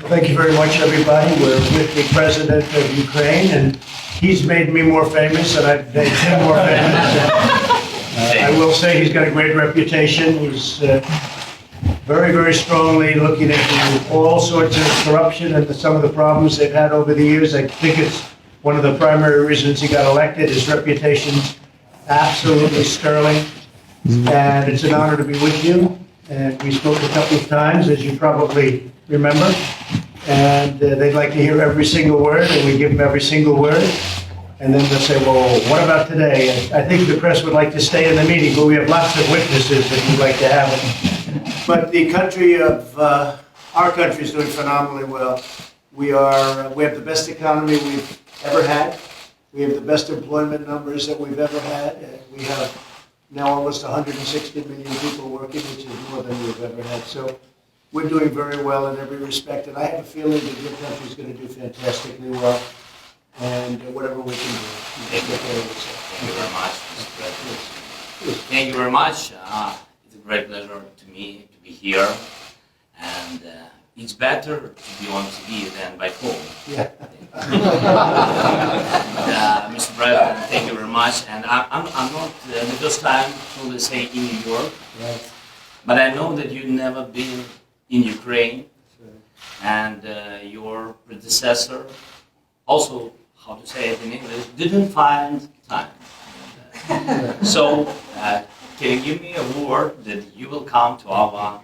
Thank you very much, everybody. We're with the President of Ukraine, and he's made me more famous, and I've made him more famous. I will say he's got a great reputation. He's very, very strongly looking into all sorts of corruption and some of the problems they've had over the years. I think it's one of the primary reasons he got elected. His reputation's absolutely sterling, and it's an honor to be with you. And we spoke a couple of times, as you probably remember, and they'd like to hear every single word, and we give them every single word. And then they'll say, well, what about today? And I think the press would like to stay in the meeting, but we have lots of witnesses that we'd like to have it. But the country of, our country is doing phenomenally well. We have the best economy we've ever had. We have the best employment numbers that we've ever had. And we have now almost 160 million people working, which is more than we've ever had. So we're doing very well in every respect. And I have a feeling that your country is going to do fantastically well. And whatever we can do. Thank you very much, Mr. President. Thank you very much. It's a great pleasure to me to be here. And it's better to be on TV than by phone. Yeah. Mr. President, thank you very much. And I'm not the first time to say in New York, Right. but I know that you've never been in Ukraine. And your predecessor also, how to say it in English, didn't find time. So, can you give me a word that you will come to our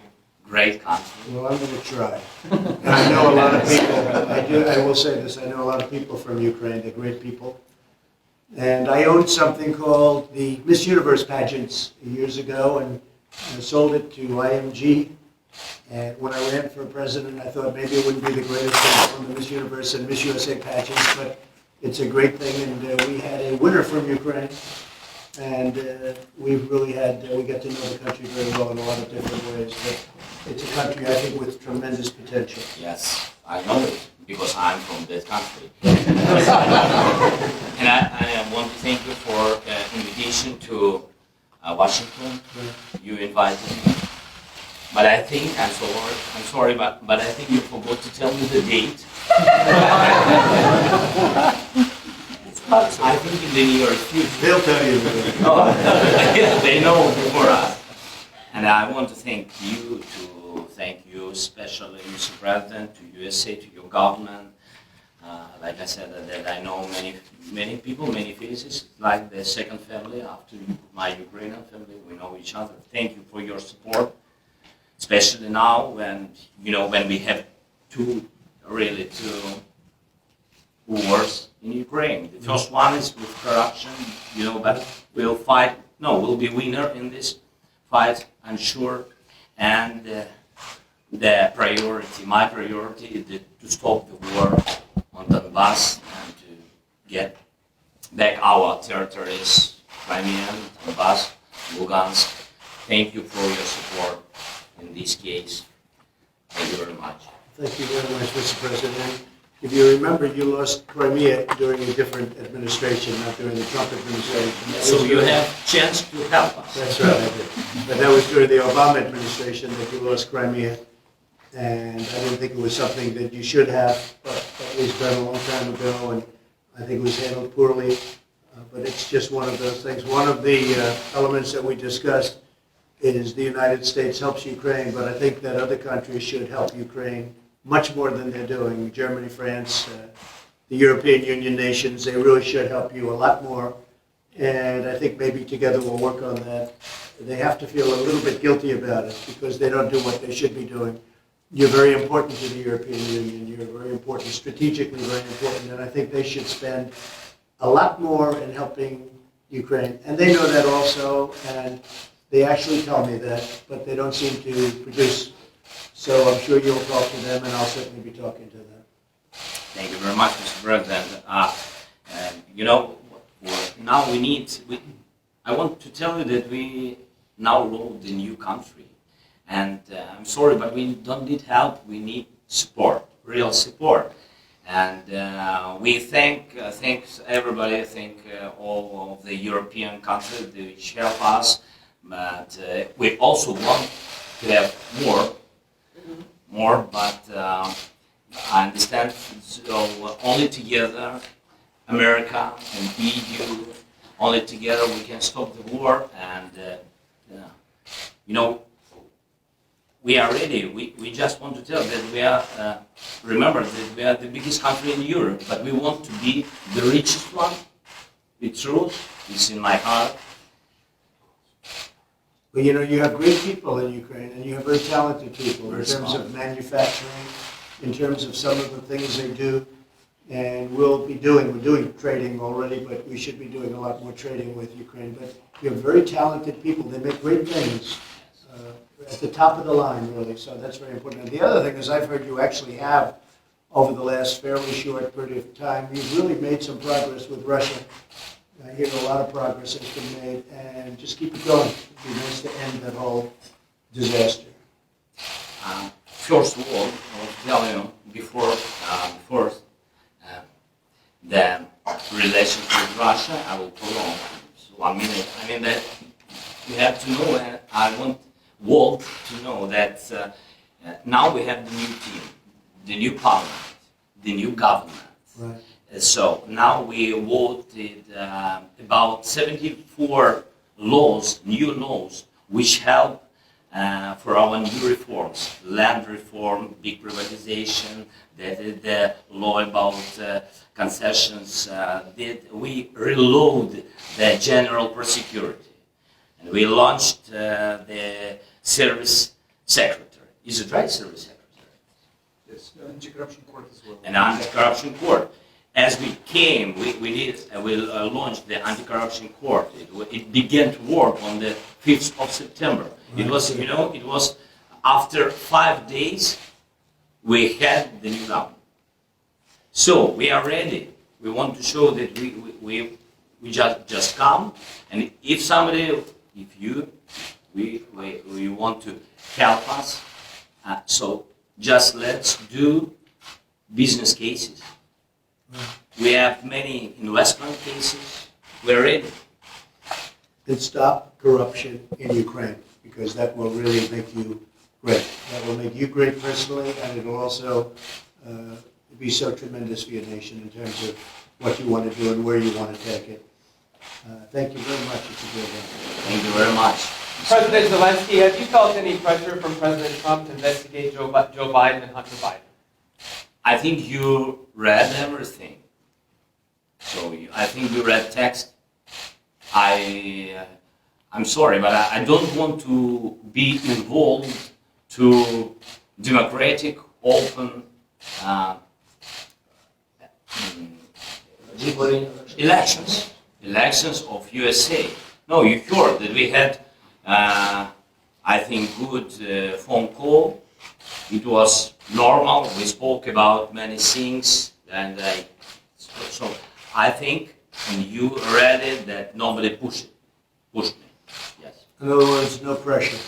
great country? Well, I'm going to try. And I know a lot of people, I will say this, I know a lot of people from Ukraine, they're great people. And I owned something called the Miss Universe pageants years ago, and I sold it to IMG. And when I ran for president, I thought maybe it wouldn't be the greatest thing from the Miss Universe and Miss USA pageants, but it's a great thing. And we had a winner from Ukraine, and we've really had, we got to know the country very well in a lot of different ways. But it's a country, I think, with tremendous potential. Yes, I know it, because I'm from that country. And I want to thank you for invitation to Washington. You invited me. But I think, I'm sorry, but I think you forgot to tell me the date. I think in the near future. They'll tell you. They know before us. And I want to thank you especially, Mr. President, to USA, to your government. Like I said, that I know many people, many faces, like the second family after my Ukrainian family. We know each other. Thank you for your support. Especially now when we have two wars in Ukraine. The first one is with corruption, but we'll be winner in this fight, I'm sure. And my priority is to stop the war on Donbass and to get back our territories, Crimea, Donbass, Lugansk. Thank you for your support. In this case, thank you very much. Thank you very much, Mr. President. If you remember, you lost Crimea during a different administration, not during the Trump administration. So you have chance to help us. That's right, I did. But that was during the Obama administration that you lost Crimea. And I didn't think it was something that you should have, but it was done a long time ago, and I think it was handled poorly. But it's just one of those things. One of the elements that we discussed is the United States helps Ukraine, but I think that other countries should help Ukraine much more than they're doing. Germany, France, the European Union nations, they really should help you a lot more. And I think maybe together we'll work on that. They have to feel a little bit guilty about it because they don't do what they should be doing. You're very important to the European Union. You're very important, strategically very important, and I think they should spend a lot more in helping Ukraine. And they know that also, and they actually tell me that, but they don't seem to produce. So I'm sure you'll talk to them, and I'll certainly be talking to them. Thank you very much, Mr. President. Now I want to tell you that we now rule the new country. And I'm sorry, but we don't need help, we need support, real support. And we thank everybody, all of the European countries which help us, but we also want to have more, but I understand. So only together, America and EU, only together we can stop the war. And you know, we are ready. We just want to tell that we are. Remember that we are the biggest country in Europe, but we want to be the richest one. The truth is in my heart. Well, you know, you have great people in Ukraine, and you have very talented people in terms of manufacturing, in terms of some of the things they do, and we're doing trading already, but we should be doing a lot more trading with Ukraine. But you have very talented people. They make great things at the top of the line, really, so that's very important. And the other thing is I've heard you actually have, over the last fairly short period of time, you've really made some progress with Russia. I hear a lot of progress has been made, and just keep it going. It'd be nice to end that whole disaster. First of all, I want to tell you before the relations with Russia, I will prolong 1 minute. I mean that you have to know, and I want world to know that now we have the new team, the new parliament, the new government. Right. So now we voted about 74 laws, new laws, which help for our new reforms. Land reform, big privatization, the law about concessions. We reload the general prosecurity. And we launched the service secretary. Is it right, service secretary? Yes, anti-corruption court as well. An anti-corruption court. As we came, we launched the anti-corruption court. It began to work on the 5th of September. Right. It was, you know, it was after 5 days we had the new government. So we are ready. We want to show that we just come, and if somebody, we want to help us, so just let's do business cases. We have many investment cases. We're ready. And stop corruption in Ukraine, because that will really make you great. That will make you great personally, and it will also be so tremendous for your nation in terms of what you want to do and where you want to take it. Thank you very much. It's a good one. Thank you very much. President Zeleensky, have you felt any pressure from President Trump to investigate Joe Biden and Hunter Biden? I think you read everything. So I think you read text. I'm sorry, but I don't want to be involved to democratic, open elections of USA. No, you heard that we had, I think, good phone call. It was normal. We spoke about many things, and so I think, and you read it, that nobody pushed me. Yes. In other words, no pressure.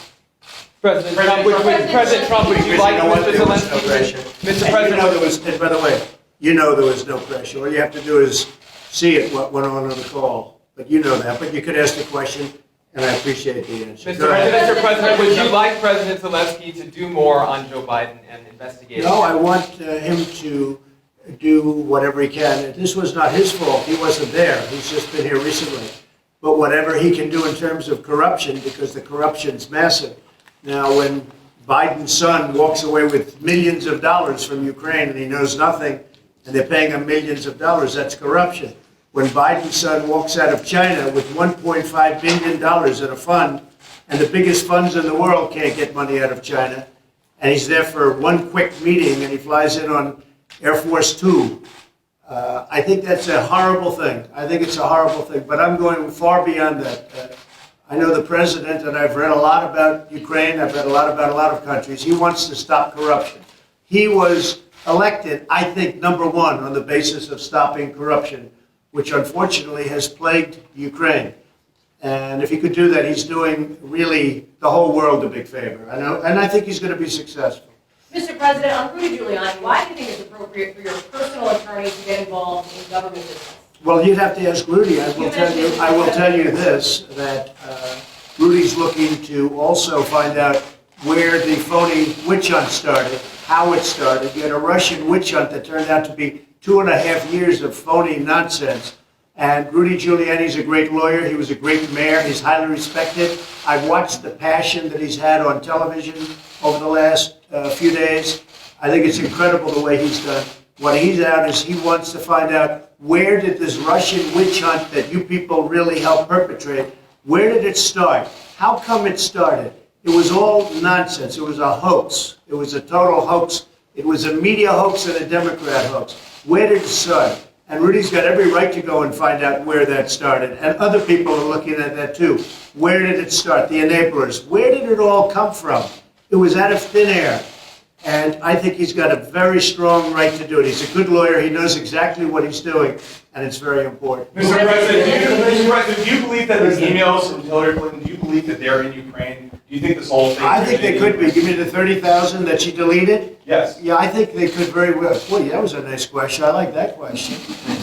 President Trump, would you like Mr. Zelensky? Mr. President, And by the way, you know there was no pressure. All you have to do is see it, what went on the call. But you know that. But you could ask the question, and I appreciate the answer. Mr. President, would you like President Zelensky to do more on Joe Biden and investigate? No, I want him to do whatever he can. This was not his fault. He wasn't there. He's just been here recently. But whatever he can do in terms of corruption, because the corruption's massive. Now, when Biden's son walks away with millions of dollars from Ukraine and he knows nothing, and they're paying him millions of dollars, that's corruption. When Biden's son walks out of China with $1.5 billion in a fund, and the biggest funds in the world can't get money out of China, and he's there for one quick meeting and he flies in on Air Force Two, I think that's a horrible thing. I think it's a horrible thing, but I'm going far beyond that. I know the president, and I've read a lot about Ukraine, I've read a lot about a lot of countries. He wants to stop corruption. He was elected, I think, #1 on the basis of stopping corruption, which unfortunately has plagued Ukraine. And if he could do that, he's doing really the whole world a big favor. I know, and I think he's going to be successful. Mr. President, on Rudy Giuliani, why do you think it's appropriate for your personal attorney to get involved in government business? Well, you'd have to ask Rudy. I will tell you this, that Rudy's looking to also find out where the phony witch hunt started, how it started. You had a Russian witch hunt that turned out to be 2.5 years of phony nonsense. And Rudy Giuliani's a great lawyer. He was a great mayor. He's highly respected. I've watched the passion that he's had on television over the last few days. I think it's incredible the way he's done. What he's out is he wants to find out, where did this Russian witch hunt that you people really helped perpetrate, where did it start? How come it started? It was all nonsense. It was a hoax. It was a total hoax. It was a media hoax and a Democrat hoax. Where did it start? And Rudy's got every right to go and find out where that started. And other people are looking at that too. Where did it start? The enablers. Where did it all come from? It was out of thin air. And I think he's got a very strong right to do it. He's a good lawyer. He knows exactly what he's doing. And it's very important. Mr. President, do you believe that these emails from Hillary Clinton, do you believe that they're in Ukraine? Do you think this whole thing? I think they could be. Give me the 30,000 that she deleted. Yes. Yeah, I think they could very well. Boy, that was a nice question. I like that question.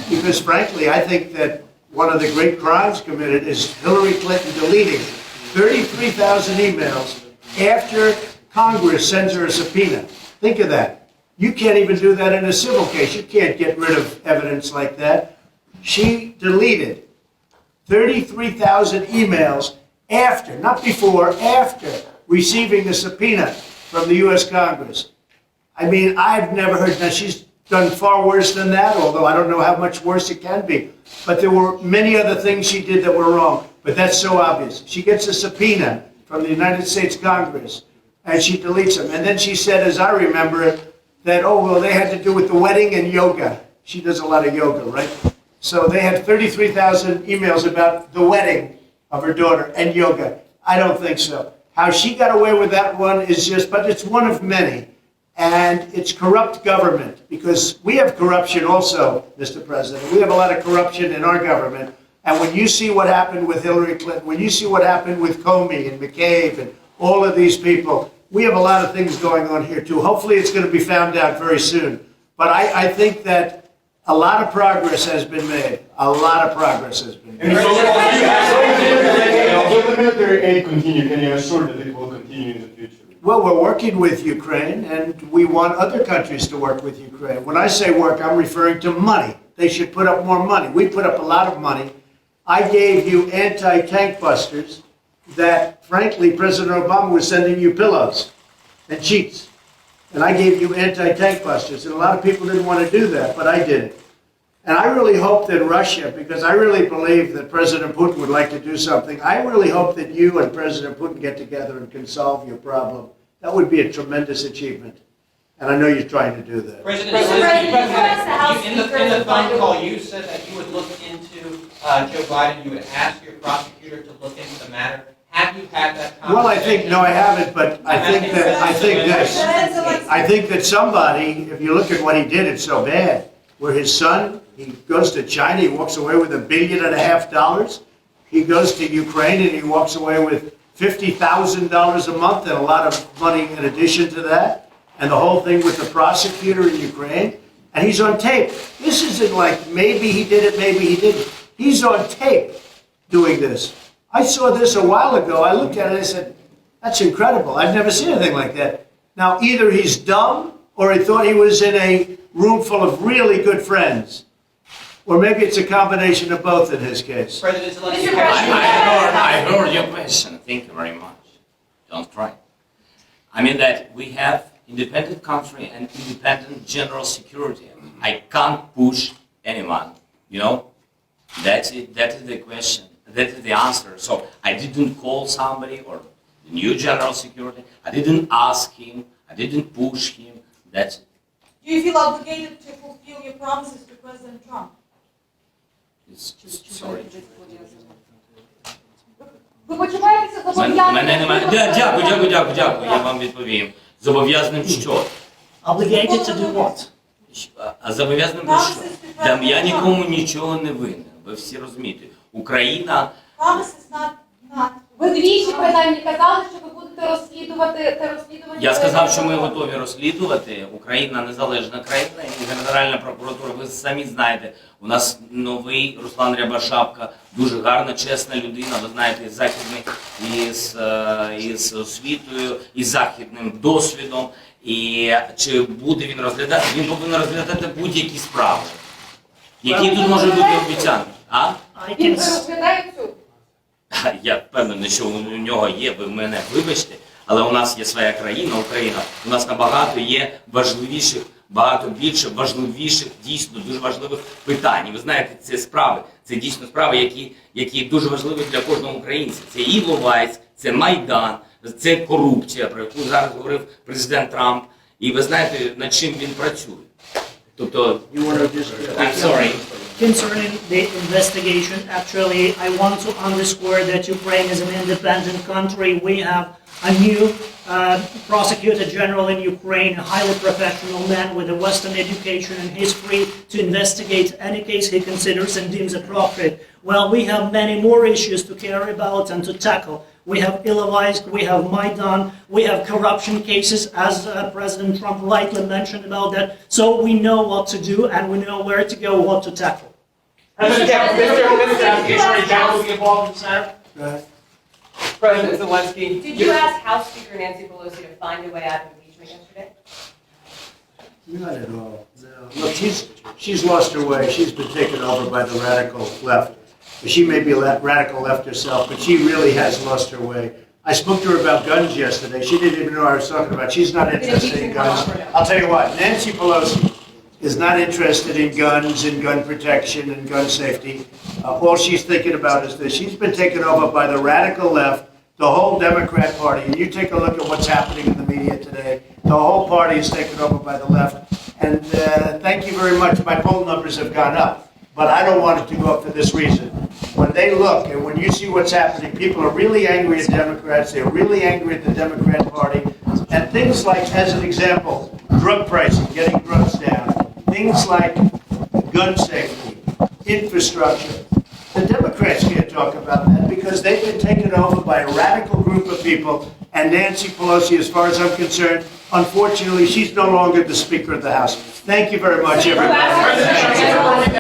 Because frankly, I think that one of the great crimes committed is Hillary Clinton deleting 33,000 emails after Congress sends her a subpoena. Think of that. You can't even do that in a civil case. You can't get rid of evidence like that. She deleted 33,000 emails after, not before, after receiving a subpoena from the U.S. Congress. I mean, I've never heard, now she's done far worse than that, although I don't know how much worse it can be. But there were many other things she did that were wrong. But that's so obvious. She gets a subpoena from the United States Congress, and she deletes them. And then she said, as I remember it, that, oh, well, they had to do with the wedding and yoga. She does a lot of yoga, right? So they had 33,000 emails about the wedding of her daughter and yoga. I don't think so. How she got away with that one is just, but it's one of many. And it's corrupt government, because we have corruption also, Mr. President. We have a lot of corruption in our government. And when you see what happened with Hillary Clinton, when you see what happened with Comey and McCabe and all of these people, we have a lot of things going on here too. Hopefully it's going to be found out very soon. But I think that a lot of progress has been made. A lot of progress has been made. Will the military aid continue? Can you assure that it will continue in the future? Well, we're working with Ukraine, and we want other countries to work with Ukraine. When I say work, I'm referring to money. They should put up more money. We put up a lot of money. I gave you anti-tank busters that, frankly, President Obama was sending you pillows and sheets. And I gave you anti-tank busters. And a lot of people didn't want to do that, but I did it. And I really hope that Russia, because I really believe that President Putin would like to do something, I really hope that you and President Putin get together and can solve your problem. That would be a tremendous achievement. And I know you're trying to do that. President Mr. Zelensky, President, you asked the House in the Speaker to phone find call, you said that you would look into Joe Biden, you would ask your prosecutor to look into the matter. Have you had that conversation? Well, I think, no, I haven't, but I think that somebody, if you look at what he did, it's so bad. Where his son, he goes to China, he walks away with $1.5 billion. He goes to Ukraine and he walks away with $50,000 a month and a lot of money in addition to that. And the whole thing with the prosecutor in Ukraine. And he's on tape. This isn't like maybe he did it, maybe he didn't. He's on tape doing this. I saw this a while ago. I looked at it and I said, that's incredible. I've never seen anything like that. Now, either he's dumb or he thought he was in a room full of really good friends. Or maybe it's a combination of both in his case. President Zelensky, Mr. President, I heard your question. Thank you very much. Don't cry. I mean that we have independent country and independent general security. I can't push anyone, you know. That's it. That is the question. That is the answer. So I didn't call somebody or the new general security. I didn't ask him. I didn't push him. That's it. Do you feel obligated to fulfill your promises to President Trump? Sorry. ви почуваєтеся зобов'язаним? Дякую, я вам відповім. Зобов'язаним що? Obligated to do what? А зобов'язаним до що? Там я нікому нічого не винен. Ви всі розумієте. Україна... Promises not Ви двічі принаймні казали, що ви будете розслідувати Я сказав, що ми готові розслідувати. Україна незалежна країна і Генеральна прокуратура. Ви самі знаєте, у нас новий Руслан Рябошапка, дуже гарна, чесна людина. Ви знаєте, із західним, із освітою, із західним досвідом. І чи буде він розглядати? Він повинен розглядати будь-які справи. Які тут можуть бути обіцянки? А? Він розглядає цю. Я впевнений, що у нього є, ви мене вибачте, але у нас є своя країна, Україна. У нас набагато є важливіших, багато більше важливіших, дійсно дуже важливих питань. І ви знаєте, це справи, це дійсно справи, які дуже важливі для кожного українця. Це Іловайськ, це Майдан, це корупція, про яку зараз говорив президент Трамп. І ви знаєте, над чим він працює. Тобто, I'm sorry. Concerning the investigation, actually, I want to underscore that Ukraine is an independent country. We have a new prosecutor general in Ukraine, a highly professional man with a Western education, and he's free to investigate any case he considers and deems appropriate. Well, we have many more issues to care about and to tackle. We have Ilovaisk, we have Maidan, we have corruption cases, as President Trump rightly mentioned about that. So we know what to do and we know where to go, what to tackle. Mr. Attorney General will be involved in this matter? President Zelensky. Did you ask House Speaker Nancy Pelosi to find a way out of impeachment yesterday? Not at all. No. Look, she's lost her way. She's been taken over by the radical left. She may be a radical left herself, but she really has lost her way. I spoke to her about guns yesterday. She didn't even know what I was talking about. She's not interested in guns. I'll tell you what, Nancy Pelosi is not interested in guns and gun protection and gun safety. All she's thinking about is this. She's been taken over by the radical left, the whole Democrat Party. And you take a look at what's happening in the media today. The whole party is taken over by the left. And thank you very much. My poll numbers have gone up. But I don't want it to go up for this reason. When they look and when you see what's happening, people are really angry at Democrats. They're really angry at the Democrat Party. And things like, as an example, drug pricing, getting drugs down. Things like gun safety, infrastructure. The Democrats can't talk about that because they've been taken over by a radical group of people. And Nancy Pelosi, as far as I'm concerned, unfortunately, she's no longer the Speaker of the House. Thank you very much, everybody.